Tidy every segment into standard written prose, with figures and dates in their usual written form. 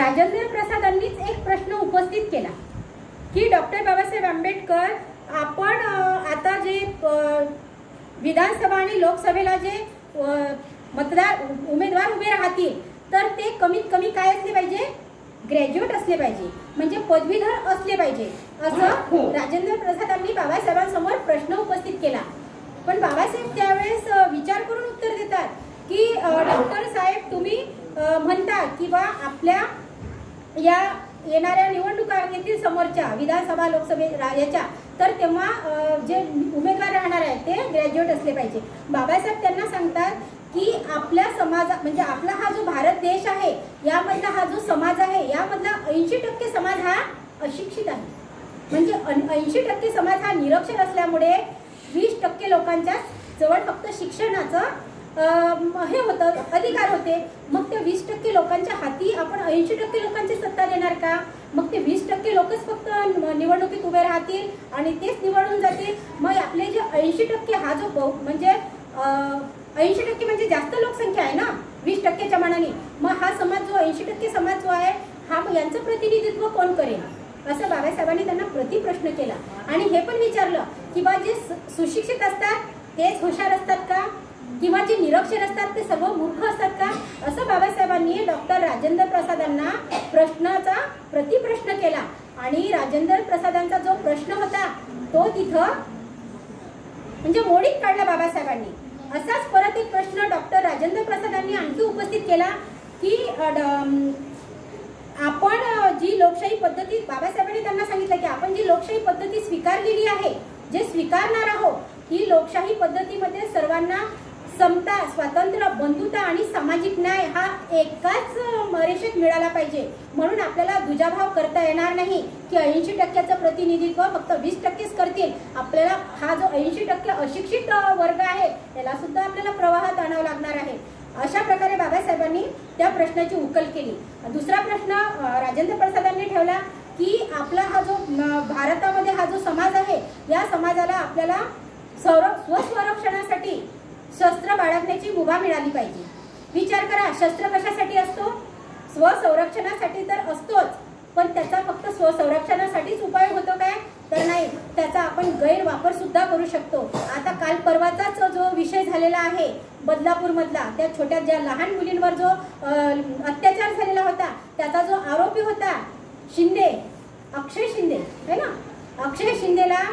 राजेंद्र प्रसादांनीच एक प्रश्न उपस्थित केला की डॉक्टर बाबासाहेब आंबेडकर, आपण आता जे विधानसभा आणि लोकसभेला जे उमेदवार उभे राहतील तर ते कमीत कमी काय असले पाहिजे, ग्रॅज्युएट असले पाहिजे, म्हणजे पदवीधर असले पाहिजे, असं राजेंद्र प्रसादांनी बाबासाहेबांसमोर प्रश्न उपस्थित केला. पण बाबासाहेब त्यावेळेस विचार करून उत्तर देतात की डॉक्टर साहेब, तुम्ही म्हणता किंवा आपल्या या येणाऱ्या निवडणुका येथील समोरच्या विधानसभा लोकसभे याच्या, तर तेव्हा जे उमेदवार राहणार आहेत ते ग्रॅज्युएट असले पाहिजे. बाबासाहेब त्यांना सांगतात की आपल्या समाजा म्हणजे आपला हा जो भारत देश आहे यामधला हा जो समाज आहे यामधला 80% समाज हा अशिक्षित आहे. म्हणजे 80% समाज हा निरक्षर असल्यामुळे 20% लोकांच्या जवळ फक्त शिक्षणाचं हे होतं, अधिकार होते. मग ते 20% लोकांच्या हाती आपण 80% लोकांची सत्ता देणार का? मग ते 20% लोकच फक्त निवडणुकीत उभे राहतील आणि तेच निवडून जातील. मग आपले जे 80% हा जो म्हणजे 80% म्हणजे जास्त लोकसंख्या आहे ना 20%च्या मानाने. मग हा समाज जो 80% समाज जो आहे हा यांचं प्रतिनिधित्व कोण करेल, असं बाबासाहेबांनी त्यांना प्रतिप्रश्न केला. आणि हे पण विचारलं की बा जे सुशिक्षित असतात तेच हुशार असतात का, किंवा जे निरक्षर असतात ते सर्व मूर्ख असतात का, असं बाबासाहेबांनी डॉक्टर राजेंद्र प्रसादांना प्रश्नाचा प्रतिप्रश्न केला. आणि राजेंद्र प्रसादांचा जो प्रश्न होता तो तिथं म्हणजे मोडीत काढला बाबासाहेबांनी. असाच परत एक प्रश्न डॉक्टर राजेंद्र प्रसादांनी आणखी उपस्थित केला की आपण जी लोकशाही पद्धती, बाबासाहेबांनी त्यांना सांगितलं की आपण जी लोकशाही पद्धती स्वीकारलेली आहे, जे स्वीकारणार आहोत, ही लोकशाही पद्धतीमध्ये सर्वांना समता, स्वातंत्र्य, बंधुता आणि सामाजिक न्याय हा एकाच रेषेत मिळाला पाहिजे. म्हणून आपल्याला दुजाभाव करता येणार नाही की 80%चं प्रतिनिधित्व फक्त 20%च करतील. आपल्याला हा जो 80% अशिक्षित वर्ग आहे त्याला सुद्धा आपल्याला प्रवाहात आणावं लागणार आहे. अशा प्रकारे बाबासाहेबांनी त्या प्रश्नाची उकल केली. दुसरा प्रश्न राजेंद्र प्रसादांनी ठेवला की आपला हा जो भारतामध्ये हा जो समाज आहे या समाजाला आपल्याला स्वसंरक्षणासाठी शस्त्र बाळगण्याची मुभा मिळाली पाहिजे. विचार करा, शस्त्र कशासाठी असतो? स्वसंरक्षणासाठी तर असतोच, पण त्याचा फक्त स्वसंरक्षणासाठीच उपयोग होतो काय? तर नाही, त्याचा आपण गैरवापर सुद्धा करू शकतो. आता काल परवाचाच जो विषय झालेला आहे बदलापूर मधला, त्या छोट्या ज्या लहान मुलींवर जो अत्याचार झालेला होता त्याचा जो आरोपी होता शिंदे, अक्षय शिंदे है ना, अक्षय शिंदेला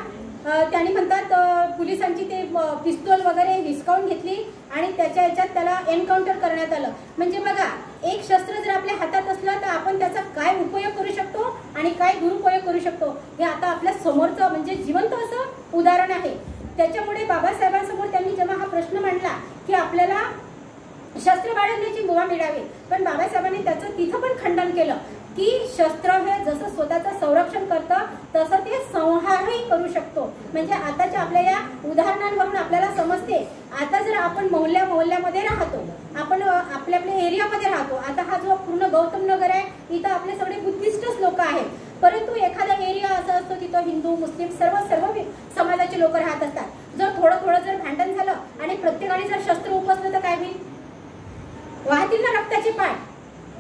त्यांनी म्हणतात पोलिसांची ते पिस्तूल वगैरे हिसकावून घेतली आणि त्याच्या याच्यात त्याला एन्काउंटर करण्यात आलं. म्हणजे बघा, एक शस्त्र जर आपल्या हातात असलं तर आपण त्याचा काय उपयोग करू शकतो आणि काय दुरुपयोग करू शकतो हे आता आपल्या समोरचं म्हणजे जिवंत असं उदाहरण आहे. त्याच्यामुळे बाबासाहेबांसमोर त्यांनी जेव्हा हा प्रश्न मांडला की आपल्याला शस्त्र बाळगण्याची मुभा मिळावी, पण बाबासाहेबांनी त्याचं तिथं पण खंडन केलं की शस्त्र हे जसं स्वतःचं संरक्षण करतं तसं ते संहारही करू शकतो. म्हणजे आताच्या आपल्या या उदाहरणांवरून आपल्याला समजते. आता जर आपण मोहल्ल्यामध्ये राहतो, आपण आपल्या एरियामध्ये राहतो. आता हा जो पूर्ण गौतम नगर आहे इथं आपले सगळे बुद्धिस्टच लोक आहेत, परंतु एखादा एरिया असा असतो तिथं हिंदू मुस्लिम सर्व समाजाचे लोक राहत असतात. जर थोडं जर भांडण झालं आणि प्रत्येकाने जर शस्त्र उपसलं तर काय होईल? वाहतील ना रक्ताची पाठ.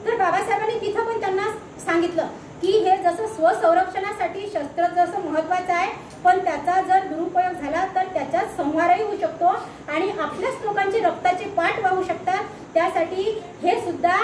तर बाबासाहेबांनी तिथं पण त्यांना सांगितलं की हे जसं स्वसंरक्षणासाठी शस्त्र जसं महत्वाचं आहे, पण त्याचा जर दुरुपयोग झाला तर त्याच्यात संहारही होऊ शकतो आणि आपल्याच लोकांचे रक्ताचे पाठ वाहू शकतात. त्यासाठी हे सुद्धा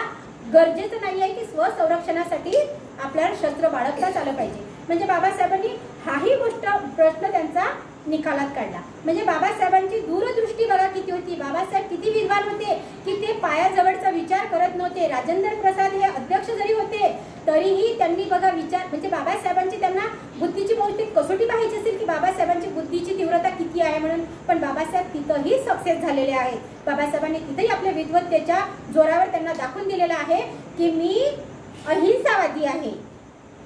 गरजेचं नाही आहे की स्वसंरक्षणासाठी आपल्याला शस्त्र बाळगताच आलं पाहिजे. म्हणजे बाबासाहेबांनी हाही प्रश्न त्यांचा निकालात काढला. म्हणजे बाबासाहेबांची दूरदृष्टी बघा किती होती. बाबासाहेब किती विद्वान होते की ते पायाजवळचा विचार करत नव्हते. राजेंद्र प्रसाद हे अध्यक्ष जरी होते तरीही त्यांनी बघा विचार म्हणजे बाबासाहेबांची त्यांना बुद्धीची बहुतेक कसोटी पाहायची असेल की बाबासाहेबांची बुद्धीची तीव्रता किती आहे म्हणून, पण बाबासाहेब तिथंही सक्सेस झालेले आहेत. बाबासाहेबांनी तिथेही आपल्या विद्वत्तेच्या जोरावर त्यांना दाखवून दिलेलं आहे की मी अहिंसावादी आहे.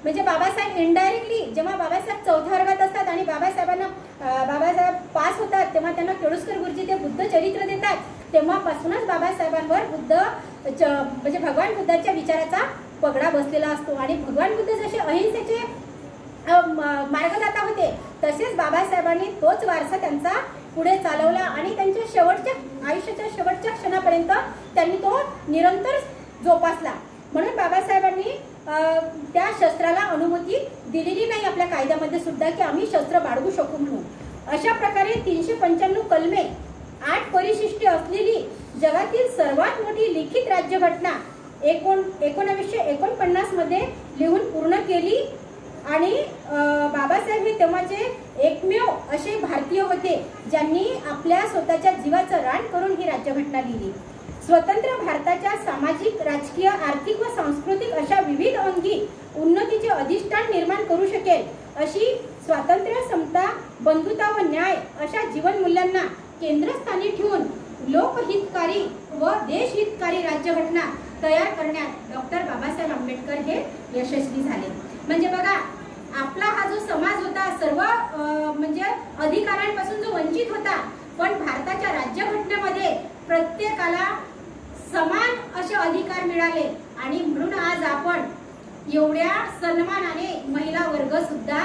म्हणजे बाबासाहेब इनडायरेक्टली जेव्हा बाबासाहेब 4थ्या वर्गात असतात आणि बाबासाहेब पास होतात तेव्हा त्यांना केळुस्कर गुरुजी ते बुद्ध चरित्र देतात, तेव्हापासूनच बाबासाहेबांवर म्हणजे भगवान बुद्धाच्या विचाराचा पगडा बसलेला असतो. आणि भगवान बुद्ध जसे अहिंसेचे मार्गदाता होते तसेच बाबासाहेबांनी तोच वारसा त्यांचा पुढे चालवला आणि त्यांच्या आयुष्याच्या शेवटच्या क्षणापर्यंत त्यांनी तो निरंतर जोपासला. म्हणून बाबासाहेबांनी त्या शस्त्राला अनुमती दिलेली नाही आपल्या कायद्यामध्ये सुद्धा की आम्ही शस्त्र बाळगू शकू म्हणून. अशा प्रकारे 395 कलमे, 8 परिशिष्टे असलेली जगातील सर्वात मोठी लिखित राज्यघटना 1949 मध्ये लिहून पूर्ण केली. आणि बाबासाहेब हे तेव्हाचे एकमेव असे भारतीय होते ज्यांनी आपल्या स्वतःच्या जीवाचं रान करून ही राज्यघटना लिहिली. स्वतंत्र भारताच्या सामाजिक, राजकीय, आर्थिक व सांस्कृतिक अशा विविध अंगी उन्नतीचे अधिष्ठान निर्माण करू शकेल अशी स्वातंत्र्य, समता, बंधुता व न्याय अशा जीवनमूल्यांना केंद्रस्थानी ठेवून लोकहितकारी व देशहितकारी राज्यघटना तयार करण्यात डॉक्टर बाबासाहेब आंबेडकर हे यशस्वी झाले. म्हणजे बघा, आपला हा जो समाज होता सर्व म्हणजे अधिकारांपासून जो वंचित होता, पण भारताच्या राज्यघटनेमध्ये प्रत्येकाला समान असे अधिकार मिळाले आणि म्हणून आज आपण एवढ्या सन्मानाने महिला वर्ग सुद्धा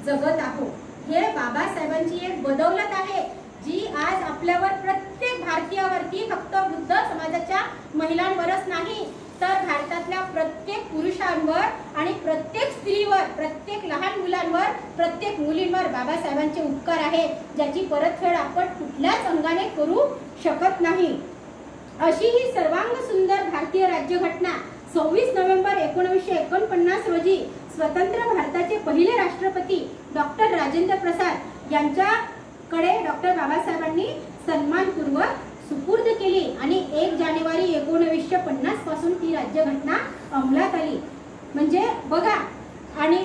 जगत आहोत. हे बाबासाहेबांची एक बदौलत आहे जी आज आपल्यावर, प्रत्येक भारतीयावरती, फक्त बुद्ध समाजाच्या महिलांवरच नाही तर भारतातल्या प्रत्येक पुरुषांवर आणि प्रत्येक स्त्रीवर, प्रत्येक लहान मुलांवर, प्रत्येक मुलींवर बाबासाहेबांचे उपकार आहे ज्याची परतफेड आपण कुठल्याच अंगाने करू शकत नाही. अशी ही सर्वांग सुंदर भारतीय राज्यघटना 26 नोव्हेंबर 1949 रोजी स्वतंत्र भारताचे पहिले राष्ट्रपती डॉक्टर राजेंद्र प्रसाद यांच्याकडे डॉक्टर बाबासाहेबांनी सन्मानपूर्वक सुपूर्द केली आणि 1 जानेवारी 1950 पासून ती राज्यघटना अंमलात आली. म्हणजे बघा, आणि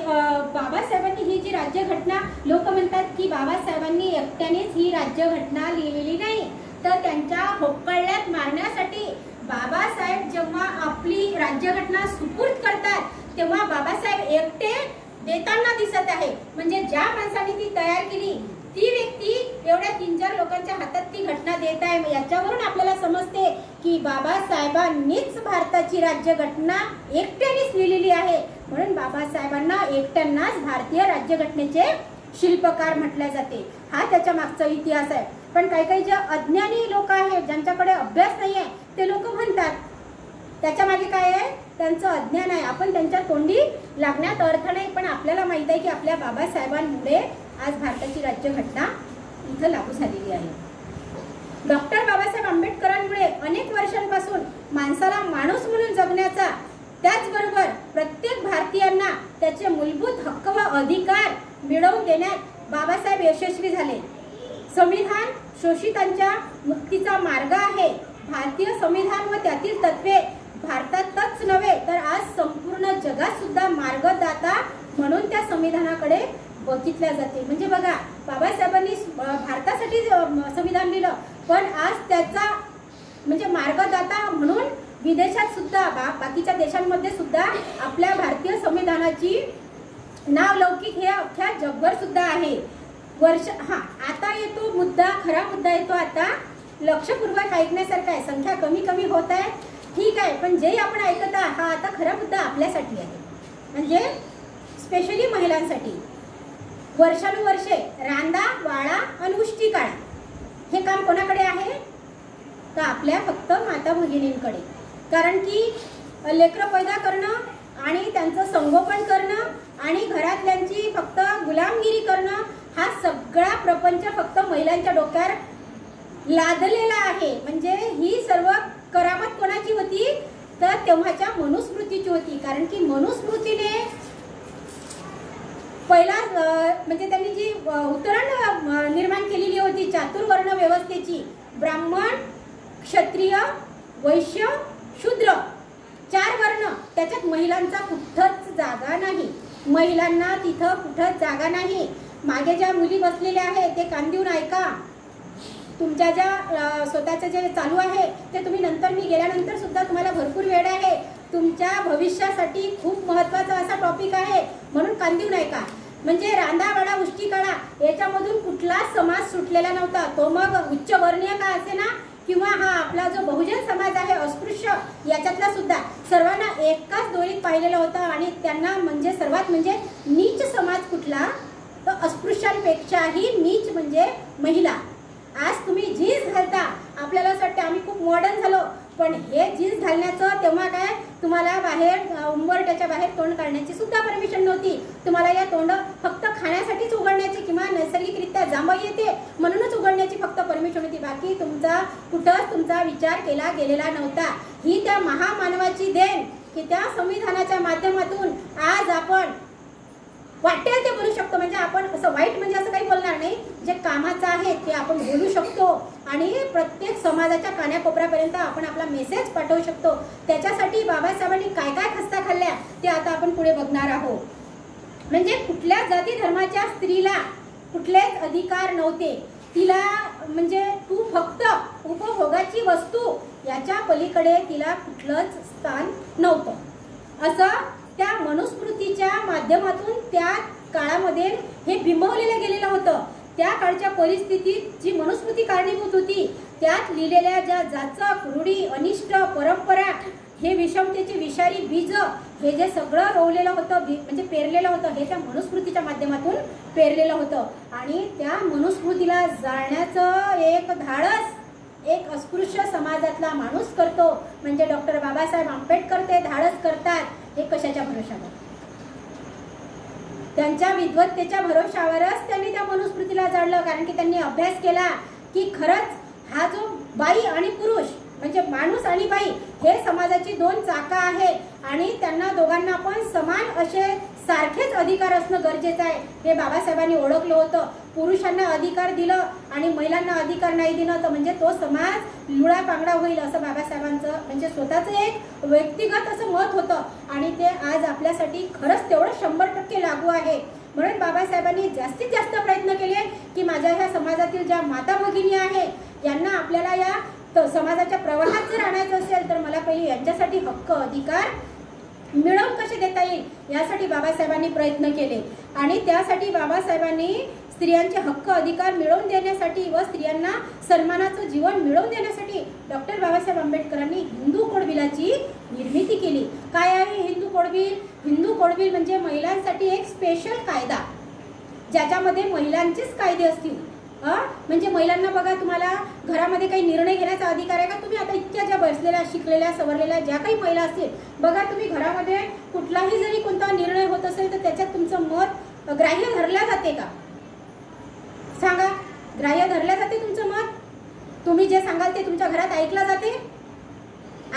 बाबासाहेबांनी ही जी राज्यघटना, लोक म्हणतात की बाबासाहेबांनी एकट्यानेच ही राज्यघटना लिहिलेली नाही, तर त्यांच्या होक्कळ्यात मारण्यासाठी बाबासाहेब जेव्हा आपली राज्यघटना सुपूर्द करतात तेव्हा बाबासाहेब एकटे देताना दिसत आहे. म्हणजे ज्या माणसाने ती तयार केली ती व्यक्ती एवढ्या 3-4 लोकांच्या हातात ती घटना देत आहे. याच्यावरून आपल्याला समजते की बाबासाहेबांनीच भारताची राज्यघटना एकट्यानेच लिहिलेली आहे. म्हणून बाबासाहेबांना एकट्यांनाच भारतीय राज्यघटनेचे शिल्पकार म्हटले जाते. हा त्याच्या मागचा इतिहास आहे. पण काही जे अज्ञानी लोक आहेत, ज्यांच्याकडे अभ्यास नाही आहे, ते लोक म्हणतात त्याच्या मागे काय आहे, त्यांचं अज्ञान आहे. आपण त्यांच्या तोंडी लागण्यात अर्थ नाही, पण आपल्याला माहित आहे की आपल्या बाबासाहेबांमुळे आज भारताची राज्यघटना इथं लागू झालेली आहे. डॉक्टर बाबासाहेब आंबेडकरांमुळे अनेक वर्षांपासून माणसाला माणूस म्हणून जगण्याचा, त्याचबरोबर प्रत्येक भारतीयांना त्याचे मूलभूत हक्क व अधिकार मिळवून देण्यात बाबासाहेब यशस्वी झाले. संविधान शोषितांच्या मुक्तीचा मार्ग आहे. भारतीय संविधान व त्यातील तत्वे भारतातच नव्हे तर आज संपूर्ण जगात सुद्धा मार्गदाता म्हणून त्या संविधानाकडे बघितल्या जाते. म्हणजे बघा, बाबासाहेबांनी भारतासाठी संविधान लिहिलं, पण आज त्याचा म्हणजे मार्गदाता म्हणून विदेशात सुद्धा, बाकीच्या देशांमध्ये सुद्धा आपल्या भारतीय संविधानाची नावलौकिक हे अख्ख्या जगभर सुद्धा आहे. आता येतो मुद्दा, खरा मुद्दा येतो आता. लक्षपूर्वक ऐकण्यासारखा आहे. संख्या कमी होत आहे, ठीक आहे, पण जे आपण ऐकत आहात हा आता खरा मुद्दा आपल्यासाठी आहे, म्हणजे स्पेशली महिलांसाठी. वर्षानुवर्षे रांदा, वाळा आणि उष्टी काढा हे काम कोणाकडे आहे, तर आपल्या फक्त माता भगिनींकडे. कारण की लेकरं पैदा करणं आणि त्यांचं संगोपन करणं आणि घरातल्यांची फक्त गुलामगिरी करणं हा सगळा प्रपंच फक्त महिलांच्या डोक्यावर लादलेला आहे. म्हणजे ही सर्व करामत कोणाची होती, तर तेव्हाच्या मनुस्मृतीची होती. कारण की मनुस्मृतीने पहिला म्हणजे त्यांनी जी उतरण निर्माण केलेली होती चातुर्वर्ण व्यवस्थेची, ब्राह्मण, क्षत्रिय, वैश्य, शूद्र 4 वर्ण, त्याच्यात महिलांचा कुठंच जागा नाही. महिलांना तिथं कुठंच जागा नाही. मागे ज्या मुली बसलेल्या आहेत ते कान देऊन ऐका. तुमच्या ज्या स्वतःचं जे चालू आहे ते तुम्ही नंतर, मी गेल्यानंतर सुद्धा तुम्हाला भरपूर वेळ आहे. तुमच्या भविष्यासाठी खूप महत्त्वाचा असा टॉपिक आहे, म्हणून कान देऊन ऐका. म्हणजे रांदा, वाडा, उष्टी काढा याच्यामधून कुठलाच समाज सुटलेला नव्हता. तो मग उच्चवर्णीय का असे ना, किंवा हा आपला जो बहुजन समाज आहे अस्पृश्य, याच्यातला सुद्धा सर्वांना एकाच दोरीत पाहिलेलं होतं. आणि त्यांना म्हणजे सर्वात म्हणजे नीच समाज कुठला, तर अस्पृश्यांपेक्षाही नीच म्हणजे महिला. आज तुम्ही जीन्स घालता, आपल्याला असं वाटतं आम्ही खूप मॉडर्न झालो, पण हे जीन्स घालण्याचं तेव्हा काय तुम्हाला बाहेर उंबरट्याच्या बाहेर तोंड काढण्याची सुद्धा परमिशन नव्हती. तुम्हाला या तोंड फक्त खाण्यासाठीच उघडण्याची किंवा नैसर्गिकरित्या जांभई येते म्हणूनच उघडण्याची फक्त परमिशन होती. बाकी तुमचा कुठंच तुमचा विचार केला गेलेला नव्हता. ही त्या महामानवाची देण की त्या संविधानाच्या माध्यमातून आज आपण वाटेल ते बोलू शकतो. म्हणजे आपण असं वाईट म्हणजे असं काही बोलणार नाही, जे कामाचं आहे ते आपण बोलू शकतो आणि प्रत्येक समाजाच्या कानाकोपऱ्यापर्यंत आपण आपला मेसेज पाठवू शकतो. त्याच्यासाठी बाबासाहेबांनी काय काय खस्ता खाल्ल्या ते आता आपण पुढे बघणार आहोत. म्हणजे कुठल्या जाती धर्माच्या स्त्रीला कुठलेच अधिकार नव्हते. तिला म्हणजे तू फक्त उपभोगाची वस्तू याच्या पलीकडे तिला कुठलंच स्थान नव्हतं. असं त्या मनुस्मृतीच्या माध्यमातून त्या काळामध्ये हे बिंबवलेलं गेलेलं होतं. त्या काळच्या परिस्थितीत जी मनुस्मृती कारणीभूत होती त्यात लिहिलेल्या ज्या जाचक रूढी अनिष्ट परंपरा हे विषमतेची विषारी बीज हे जे सगळं रोवलेलं होतं म्हणजे पेरलेलं होतं हे त्या मनुस्मृतीच्या माध्यमातून पेरलेलं होतं. आणि त्या मनुस्मृतीला जाळण्याचं एक धाडस एक अस्पृश्य समाजातला माणूस करतो. म्हणजे डॉक्टर बाबासाहेब आंबेडकर ते धाडस करतात. हे कशाच्या भरोशावर? त्यांच्या विद्वत्तेच्या भरोशावरच त्यांनी त्या मनुस्मृतीला जाळलं. कारण की त्यांनी अभ्यास केला की खरंच हा जो बाई आणि पुरुष म्हणजे माणूस आणि बाई हे समाजाची दोन चाकं आहे आणि त्यांना दोघांना पण समान असे सारखेच अधिकार असणं गरजेचं आहे. हे बाबासाहेबांनी ओळखलं होतं. पुरुषांना अधिकार दिलं आणि महिलांना अधिकार नाही दिलं तर म्हणजे तो समाज लुळा पांगडा होईल असं बाबासाहेबांचं म्हणजे स्वतःचं एक व्यक्तिगत असं मत होतं. आणि ते आज आपल्यासाठी खरंच तेवढं 100% लागू आहे. म्हणून बाबासाहेबांनी जास्तीत जास्त प्रयत्न केले की माझ्या ह्या समाजातील ज्या माता भगिनी आहे यांना आपल्याला या समाजाच्या प्रवाहात जर आणायचं असेल तर मला पहिले यांच्यासाठी हक्क अधिकार मिळवून कसे देता येईल यासाठी बाबासाहेबांनी प्रयत्न केले. आणि त्यासाठी बाबासाहेबांनी स्त्रियांचे हक्क अधिकार मिळवून देण्यासाठी व स्त्रियांना सन्मानाचं जीवन मिळवून देण्यासाठी डॉक्टर बाबासाहेब आंबेडकरांनी हिंदू कोड बिलाची निर्मिती केली. काय आहे Hindu code bill? Hindu code bill म्हणजे महिलांसाठी एक स्पेशल कायदा ज्याच्यामध्ये महिलांचेच कायदे असतील. म्हणजे महिलांना बघा तुम्हाला घरामध्ये काही निर्णय घेण्याचा अधिकार आहे का? तुम्ही आता इतक्या ज्या बसलेल्या शिकलेल्या सवरलेल्या ज्या काही महिला असतील बघा तुम्ही घरामध्ये कुठलाही जरी कोणता निर्णय होत असेल तर त्याच्यात तुमचं मत ग्राह्य धरल्या जाते का? सांगा, ग्राह्य धरल्या जाते तुमचं मत? तुम्ही जे सांगाल ते तुमच्या घरात ऐकलं जाते?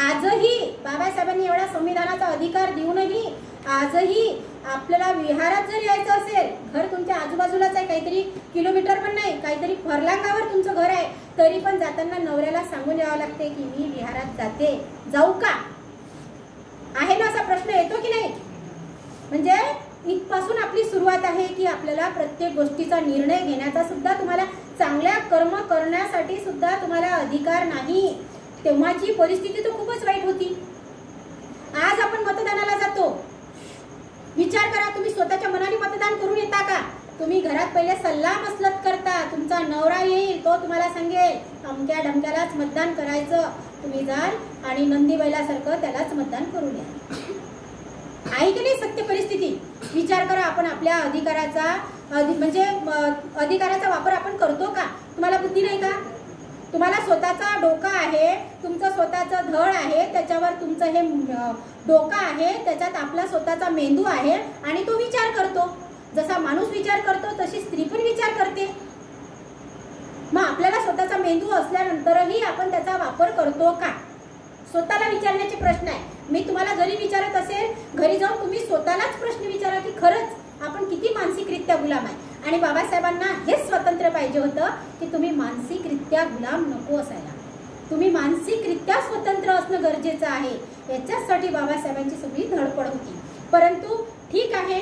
आजही बाबासाहेबांनी एवढा संविधानाचा अधिकार देऊनही आजही आपल्याला विहारात जर यायचं असेल घर तुमच्या आजूबाजूलाच आहे काहीतरी किलोमीटर पण नाही काहीतरी फरलांगावर तुमचं घर आहे तरी पण जाताना नवऱ्याला सांगून यावं लागते की मी विहारात जाते जाऊ का? आहे ना असा प्रश्न येतो की नाही? म्हणजे इथपासून आपली सुरुवात आहे की आपल्याला प्रत्येक गोष्टीचा निर्णय घेण्याचा सुद्धा तुम्हाला चांगल्या कर्म करण्यासाठी सुद्धा तुम्हाला अधिकार नाही. तेव्हाची परिस्थिती तर खूपच वाईट होती. आज आपण मतदानाला जातो. विचार करा तुम्ही स्वतःच्या मनाने मतदान करून येता का? तुम्ही घरात पहिले सल्ला मसलत करता. तुमचा नवरा येईल तो तुम्हाला सांगेल अमक्या ढमक्यालाच मतदान करायचं. तुम्ही जाल आणि नंदी बैलासारखं त्यालाच मतदान करून या. आहे की नाही सत्य परिस्थिती? विचार करा आपण आपल्या अधिकाराचा म्हणजे अधिकाराचा वापर आपण करतो का? तुम्हाला बुद्धी नाही का? तुम्हाला स्वतःचा डोका आहे तुमचं स्वतःचं धड आहे त्याच्यावर तुमचं हे डोकं आहे त्याच्यात आपला स्वतःचा मेंदू आहे आणि तो विचार करतो. जसा माणूस विचार करतो तशी स्त्री पण विचार करते. मग आपल्याला स्वतःचा मेंदू असल्यानंतरही आपण त्याचा वापर करतो का? स्वतःला विचारण्याचे प्रश्न आहे. मी तुम्हाला जरी विचारत असेल घरी जाऊन तुम्ही स्वतःलाच प्रश्न विचारा की खरंच आपण किती मानसिकरित्या गुलाम आहे. आणि बाबासाहेबांना हेच स्वातंत्र्य पाहिजे होतं की तुम्ही मानसिकरित्या गुलाम नको असायला. तुम्ही मानसिकरित्या स्वतंत्र असणं गरजेचं आहे. याच्यासाठी बाबासाहेबांची सगळी धडपड होती. परंतु ठीक आहे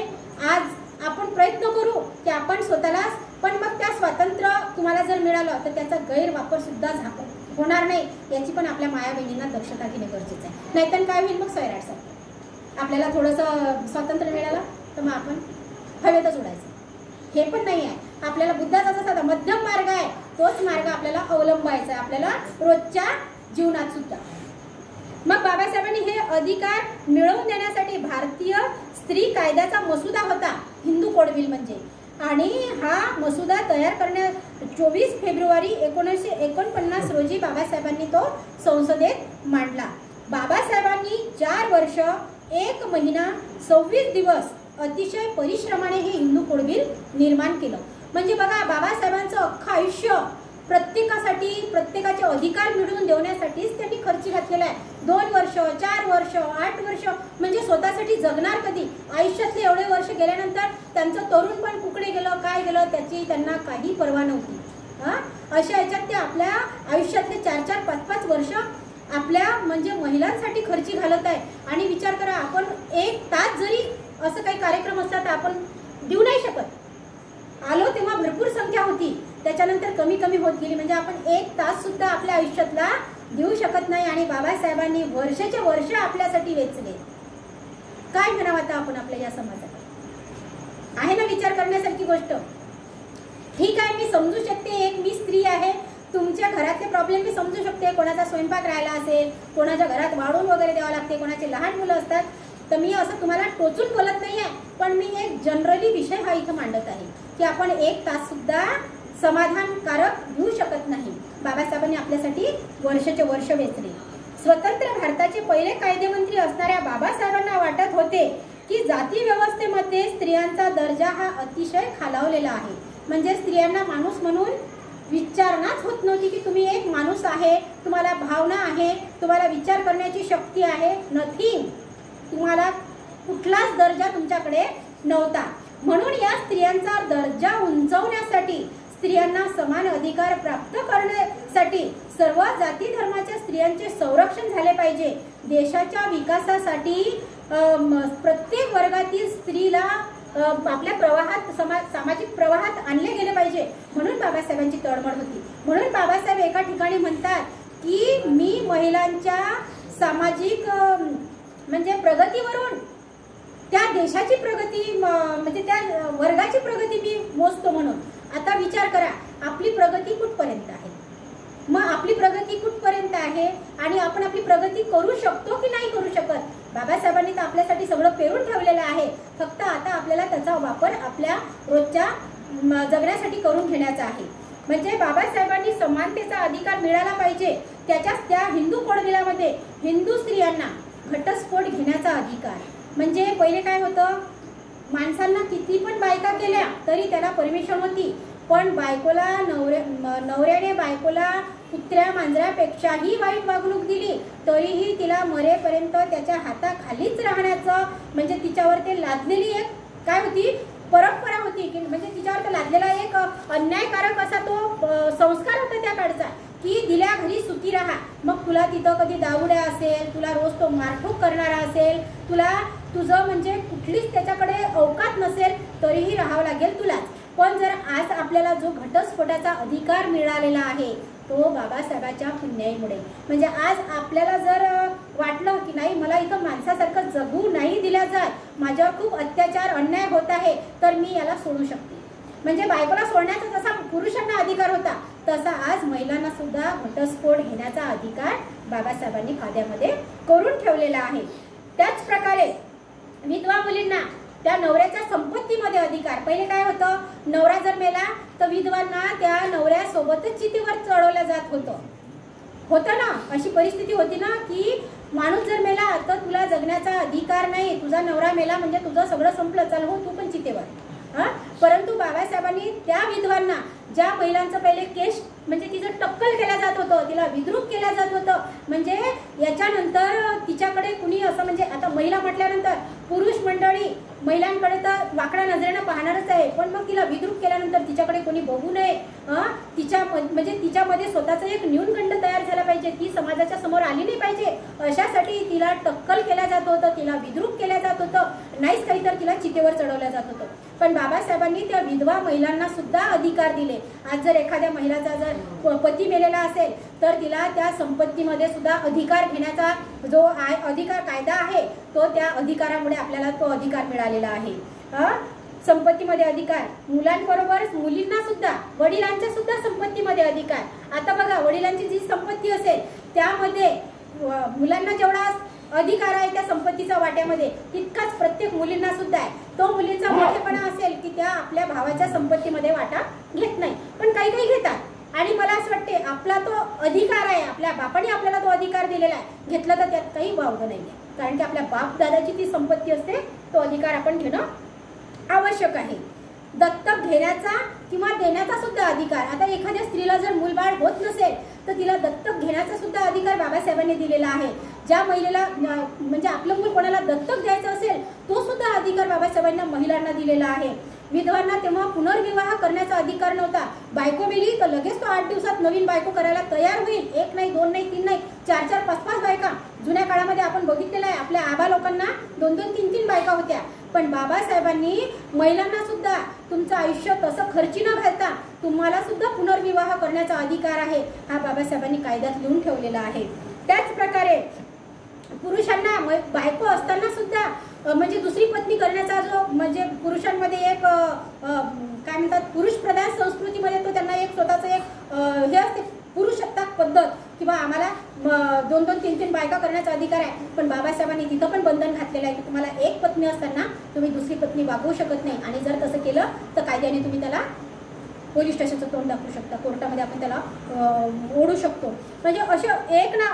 आज आपण प्रयत्न करू की आपण स्वतःला पण मग त्या स्वातंत्र्य तुम्हाला जर मिळालं तर त्याचा गैरवापर सुद्धा होणार नाही याची पण आपल्या माया बहिणींना दक्षता घेणे गरजेचं आहे. नाहीतर काय होईल मग सैराटसारखं आपल्याला थोडंसं स्वातंत्र्य मिळालं तर मग आपण हवेतच उडायचं. हे पण नाही आहे. आपल्याला बुद्धाचा जसा मध्यम मार्ग आहे तोच मार्ग आपल्याला अवलंबायचा आहे आपल्याला रोजच्या जीवनात सुद्धा. मग बाबासाहेबांनी हे अधिकार मिळवून देण्यासाठी भारतीय स्त्री कायद्याचा मसुदा होता हिंदू कोड बिल म्हणजे आणि हा मसुदा तयार करण्या 24 फेब्रुवारी 1949 रोजी बाबासाहेबांनी तो संसदेत मांडला. बाबासाहेबांनी 4 वर्ष 1 महिना 26 दिवस अतिशय परिश्रमाने हे हिंदू कोड बिल निर्माण केलं. म्हणजे बघा, बाबासाहेबांचं अख्खं आयुष्य प्रत्येकासाठी, प्रत्येकाचे अधिकार मिळवून देण्यासाठीच त्यांनी खर्ची घातलेला आहे. 2 वर्ष, 4 वर्ष, 8 वर्ष, म्हणजे स्वतःसाठी जगणार कधी? आयुष्यातले एवढे वर्ष गेल्यानंतर त्यांचं तरुणपण कुकडे गेलं, काय गेलं, त्याची त्यांना काही पर्वा नव्हती. अशा याच्यात ते आपल्या आयुष्यातले 4-4, 5-5 वर्ष आपल्या म्हणजे महिलांसाठी खर्ची घालत आहे. आणि विचार करा, आपण 1 तास जरी असं काही कार्यक्रम असला तर आपण देऊ नाही शकत. आलो तेव्हा भरपूर संख्या होती, त्याच्यानंतर कमी कमी होत गेली. म्हणजे आपण 1 तास सुद्धा आपल्या आयुष्यातला देऊ शकत नाही. आणि बाबासाहेबांनी वर्षाचे वर्ष आपल्यासाठी वेचले. काय म्हणावं आता आपण आपल्या या समाजात? आहे ना विचार करण्यासारखी गोष्ट. ठीक आहे, मी समजू शकते, एक मी स्त्री आहे, तुमच्या घरातले प्रॉब्लेम मी समजू शकते. कोणाचा स्वयंपाक राहिला असेल, कोणाच्या घरात वाढून वगैरे द्यावं लागते, कोणाचे लहान मुलं असतात. तर मी असं तुम्हाला टोचून बोलत नाही आहे, पण मी एक जनरली विषय हा इथं मांडत आहे की आपण 1 तास सुद्धा समाधानकारक देऊ शकत नाही. बाबासाहेबांनी आपल्यासाठी वर्षाचे वर्ष वेचले. स्वतंत्र भारताचे पहिले कायदेमंत्री असणाऱ्या बाबासाहेबांना वाटत होते की जाती व्यवस्थेमध्ये स्त्रियांचा दर्जा हा अतिशय खालावलेला आहे. म्हणजे स्त्रियांना माणूस म्हणून विचारणाच होत नव्हती की तुम्ही एक माणूस आहे, तुम्हाला भावना आहे, तुम्हाला विचार करण्याची शक्ती आहे. नथिंग. तुम्हाला कुठलाच दर्जा तुमच्याकडे नव्हता. म्हणून या स्त्रियांचा दर्जा उंचावण्यासाठी, स्त्रियांना समान अधिकार प्राप्त करण्यासाठी सर्व जाती धर्माच्या स्त्रियांचे संरक्षण झाले पाहिजे. देशाच्या विकासासाठी प्रत्येक वर्गातील स्त्रीला आपल्या प्रवाहात, सामाजिक प्रवाहात आणले गेले पाहिजे. म्हणून बाबासाहेबांची तळमळ होती. म्हणून बाबासाहेब एका ठिकाणी म्हणतात की मी महिलांच्या सामाजिक म्हणजे प्रगतीवरून त्या देशाची प्रगती, म्हणजे त्या वर्गाची प्रगती मी मोजतो. म्हणून आता विचार करा, आपली प्रगती कुठपर्यंत आहे? मग आपली प्रगती कुठपर्यंत आहे आणि आपण आपली प्रगती करू शकतो की नाही करू शकत? बाबासाहेबांनी तर आपल्यासाठी सगळं पेरून ठेवलेलं आहे. फक्त आता आपल्याला त्याचा वापर आपल्या रोजच्या जगण्यासाठी करून घेण्याचा आहे. म्हणजे बाबासाहेबांनी समानतेचा अधिकार मिळाला पाहिजे. त्या हिंदू कोड बिलामध्ये हिंदू स्त्रियांना घटस्फोट घेण्याचा अधिकार. म्हणजे पहिले काय होतं, माणसांना किती पण बायका केल्या तरी त्याला परमिशन होती, पण बायकोला नवऱ्याने बायकोला कुत्र्या मांजरापेक्षाही वाईट वागणूक दिली तरीही तिला मरेपर्यंत त्याच्या हाताखालीच राहण्याचं, म्हणजे तिच्यावर ते लादलेली एक काय होती, परंपरा होती की म्हणजे तिच्यावर तो लादलेला एक अन्यायकारक असा तो संस्कार होता त्या काळचा की दिल्या घरी सुखी राहा. मग तुला तिथं कधी दावड्या असेल, तुला रोज तो मारठोक करणारा असेल, तुला तुझं म्हणजे कुठलीच त्याच्याकडे अवकात नसेल तरीही राहावं लागेल तुलाच. पण जर आज आपल्याला जो घटस्फोटाचा अधिकार मिळालेला आहे तो बाबासाहेबांच्या पुण्याईमुळे, म्हणजे आज आपल्याला जर वाटलं की नाही मला इथं माणसासारखं जगू नाही दिल्या जात, माझ्यावर खूप अत्याचार अन्याय होत आहे, तर मी याला सोडू शकते. म्हणजे बायकोला सोडण्याचा जसा पुरुषांना अधिकार होता तसा आज महिलांना सुद्धा घटस्फोट घेण्याचा अधिकार बाबासाहेबांनी कायद्यामध्ये करून ठेवलेला आहे. त्याच प्रकारे विधवा मुलींना त्या नवऱ्याच्या संपत्तीमध्ये अधिकार. पहिले काय होतं, नवरा जर मेला तर विधवांना त्या नवऱ्यासोबतच चितेवर चढवलं जात होतं ना. अशी परिस्थिती होती ना की माणूस जर मेला तर तुला जगण्याचा अधिकार नाही, तुझा नवरा मेला म्हणजे तुझं सगळं संपलं, चल हो तू पण चितेवर. परंतु बाबासाहेबांनी त्या विधवांना, ज्या महिलांचं पहिले केस म्हणजे तिचं टक्कल केलं जात होतं, तिला विद्रूप केलं जात होतं, म्हणजे याच्यानंतर तिच्याकडे कुणी असं म्हणजे आता महिला म्हटल्यानंतर पुरुष मंडळी महिलांकडे तर वाकड्या नजरेनं पाहणारच आहे, पण मग तिला विद्रूप केल्यानंतर तिच्याकडे कोणी बघू नये, तिच्यामध्ये स्वतःचा एक न्यूनगंड तयार झाला पाहिजे, ती समाजाच्या समोर आली नाही पाहिजे, अशासाठी तिला टक्कल केलं जात होतं, तिला विद्रूप केलं जात होतं, नाहीच काही तर तिला चितेवर चढवलं जात होतं. पण बाबासाहेबांनी त्या विधवा महिलांना सुद्धा अधिकार दिले. आज जर एखाद्या महिलाचा जर पती मेलेला असेल तर तिला त्या संपत्तीमध्ये सुद्धा अधिकार घेण्याचा जो अधिकार कायदा आहे तो त्या अधिकारामुळे आपल्याला तो अधिकार मिळालेला आहे. संपत्तीमध्ये अधिकार, मुलांबरोबरच मुलींना सुद्धा, वडिलांच्या सुद्धा संपत्तीमध्ये अधिकार. आता बघा, वडिलांची जी संपत्ती असेल त्यामध्ये मुलांना जेवढा अधिकार आहे त्या संपत्तीचा वाट्यामध्ये, तितकाच प्रत्येक मुलींना सुद्धा आहे. तो मुलींचा मोठेपणा असेल की त्या आपल्या भावाच्या संपत्तीमध्ये वाटा घेत नाही, पण काही काही घेतात. आणि मला असं वाटते आपला तो अधिकार आहे, आपल्या बापाने आपल्याला तो अधिकार दिलेला आहे, घेतला तर त्यात काही वावगं नाही आहे, कारण की आपल्या बाप दादाची ती संपत्ती असते. तो अधिकार आपण घेणं आवश्यक आहे. दत्तक घेण्याचा किंवा देण्याचा सुद्धा अधिकार. आता एखाद्या स्त्रीला जर मूलबाळ होत नसेल तर तिला दत्तक घेण्याचा सुद्धा अधिकार बाबासाहेबांनी दिलेला आहे. ज्या महिलेला म्हणजे आपलं मूल कोणाला दत्तक द्यायचं असेल तो सुद्धा अधिकार बाबासाहेबांना महिलांना दिलेला आहे. विधवांना तेव्हा पुनर्विवाह करण्याचा अधिकार नव्हता. बायको मिली तर लगेच तो 8 दिवसात नवीन बायको करायला तयार होईल. 1 नाही, 2 नाही, 3 नाही, 4-4, 5-5 बायका. जुन्या काळामध्ये आपण बघितलेलं आहे, आपल्या आबा लोकांना 2-2, 3-3 बायका होत्या. पण बाबासाहेबांनी महिलांना सुद्धा तुमचं आयुष्य तसं खर्ची न घालता तुम्हाला सुद्धा पुनर्विवाह करण्याचा अधिकार आहे, हा बाबासाहेबांनी कायद्यात लिहून ठेवलेला आहे. त्याच प्रकारे पुरुषांना बायको असताना सुद्धा म्हणजे दुसरी पत्नी करण्याचा जो म्हणजे पुरुषांमध्ये एक काय म्हणतात पुरुष प्रधान संस्कृतीमध्ये तो त्यांना एक स्वतःचं एक हे असते पुरुषसत्ताक पद्धत किंवा आम्हाला 2-2, 3-3 बायका करण्याचा अधिकार आहे. पण बाबासाहेबांनी तिथं पण बंधन घातलेलं आहे की तुम्हाला एक पत्नी असताना तुम्ही दुसरी पत्नी वागवू शकत नाही, आणि जर तसं केलं तर कायद्याने तुम्ही त्याला पोलीस स्टेशनचं तोंड दाखवू शकता, कोर्टामध्ये आपण त्याला ओढू शकतो. म्हणजे असं एक ना